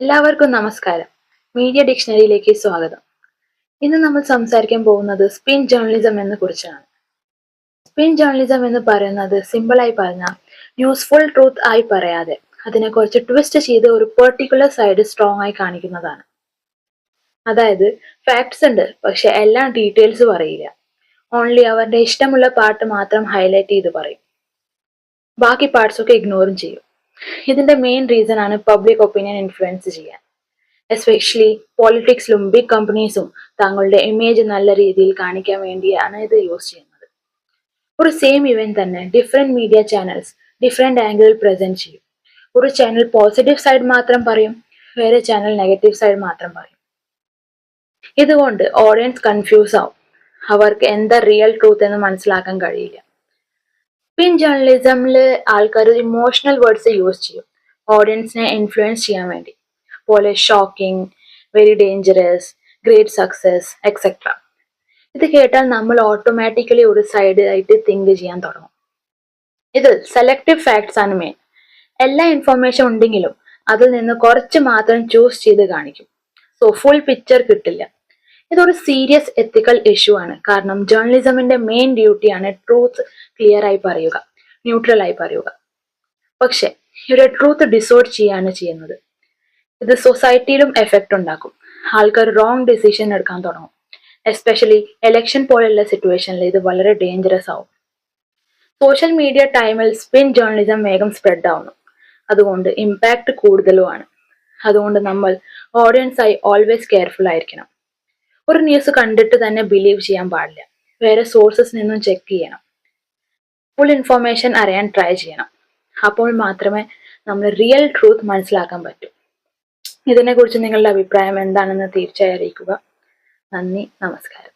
എല്ലാവർക്കും നമസ്കാരം. മീഡിയ ഡിക്ഷണറിയിലേക്ക് സ്വാഗതം. ഇന്ന് നമ്മൾ സംസാരിക്കാൻ പോകുന്നത് സ്പിൻ ജേർണലിസം എന്നെ കുറിച്ചാണ്. സ്പിൻ ജേർണലിസം എന്ന് പറയുന്നത് സിമ്പിളായി പറഞ്ഞാൽ യൂസ്ഫുൾ ട്രൂത്ത് ആയി പറയാതെ അതിനെ കുറച്ച് ട്വിസ്റ്റ് ചെയ്ത് ഒരു പെർട്ടിക്കുലർ സൈഡ് സ്ട്രോങ് ആയി കാണിക്കുന്നതാണ്. അതായത് ഫാക്ട്സ് ഉണ്ട്, പക്ഷെ എല്ലാ ഡീറ്റെയിൽസ് പറയില്ല. ഓൺലി അവരുടെ ഇഷ്ടമുള്ള പാർട്ട് മാത്രം ഹൈലൈറ്റ് ചെയ്ത് പറയും. ബാക്കി പാർട്സ് ഒക്കെ ഇഗ്നോറും ചെയ്യും. ഇതിന്റെ മെയിൻ റീസൺ ആണ് പബ്ലിക് ഒപ്പീനിയൻ ഇൻഫ്ലുവൻസ് ചെയ്യാൻ. എസ്പെഷ്യലി പോളിറ്റിക്സിലും ബിഗ് കമ്പനീസും തങ്ങളുടെ ഇമേജ് നല്ല രീതിയിൽ കാണിക്കാൻ വേണ്ടിയാണ് ഇത് യൂസ് ചെയ്യുന്നത്. ഒരു സെയിം ഇവന്റ് തന്നെ ഡിഫറെന്റ് മീഡിയ ചാനൽസ് ഡിഫറെന്റ് ആംഗിളിൽ പ്രസന്റ് ചെയ്യും. ഒരു ചാനൽ പോസിറ്റീവ് സൈഡ് മാത്രം പറയും, വേറെ ചാനൽ നെഗറ്റീവ് സൈഡ് മാത്രം പറയും. ഇതുകൊണ്ട് ഓഡിയൻസ് കൺഫ്യൂസ് ആവും. അവർക്ക് എന്താ റിയൽ ട്രൂത്ത് എന്ന് മനസ്സിലാക്കാൻ കഴിയില്ല. സ്പിൻ ജേർണലിസമില് ആൾക്കാർ ഇമോഷണൽ വേർഡ്സ് യൂസ് ചെയ്യും ഓഡിയൻസിനെ ഇൻഫ്ലുവൻസ് ചെയ്യാൻ വേണ്ടി. പോലെ shocking, very dangerous, great success etcetera. ഇത് കേട്ടാൽ നമ്മൾ ഓട്ടോമാറ്റിക്കലി ഒരു സൈഡ് ആയിട്ട് തിങ്ക് ചെയ്യാൻ തുടങ്ങും. ഇതിൽ സെലക്റ്റീവ് ഫാക്ട്സ് ആണ് മെയിൻ. എല്ലാ ഇൻഫർമേഷൻ ഉണ്ടെങ്കിലും അതിൽ നിന്ന് കുറച്ച് മാത്രം ചൂസ് ചെയ്ത് കാണിക്കും. സോ ഫുൾ പിക്ചർ കിട്ടില്ല. ഇതൊരു സീരിയസ് എത്തിക്കൽ ഇഷ്യൂ ആണ്. കാരണം ജേർണലിസമിന്റെ മെയിൻ ഡ്യൂട്ടിയാണ് ട്രൂത്ത് ക്ലിയർ ആയി പറയുക, ന്യൂട്രൽ ആയി പറയുക. പക്ഷെ ഇവിടെ ട്രൂത്ത് ഡിസോർഡ് ചെയ്യാണ് ചെയ്യുന്നത്. ഇത് സൊസൈറ്റിയിലും എഫക്റ്റ് ഉണ്ടാക്കും. ആൾക്കാർ റോങ് ഡിസിഷൻ എടുക്കാൻ തുടങ്ങും. എസ്പെഷ്യലി എലക്ഷൻ പോലുള്ള സിറ്റുവേഷനിൽ ഇത് വളരെ ഡേഞ്ചറസ് ആവും. സോഷ്യൽ മീഡിയ ടൈമിൽ സ്പിൻ ജേർണലിസം വേഗം സ്പ്രെഡ് ആവുന്നു. അതുകൊണ്ട് ഇമ്പാക്ട് കൂടുതലുമാണ്. അതുകൊണ്ട് നമ്മൾ ഓഡിയൻസ് ആയി ഓൾവേസ് കെയർഫുൾ ആയിരിക്കണം. ഒരു ന്യൂസ് കണ്ടിട്ട് തന്നെ ബിലീവ് ചെയ്യാൻ പാടില്ല. വേറെ സോഴ്സസ് നിന്നും ചെക്ക് ചെയ്യണം. ഫുൾ ഇൻഫർമേഷൻ അറിയാൻ ട്രൈ ചെയ്യണം. അപ്പോൾ മാത്രമേ നമ്മൾ റിയൽ ട്രൂത്ത് മനസ്സിലാക്കാൻ പറ്റൂ. ഇതിനെക്കുറിച്ച് നിങ്ങളുടെ അഭിപ്രായം എന്താണെന്ന് തീർച്ചയായും അറിയിക്കുക. നന്ദി, നമസ്കാരം.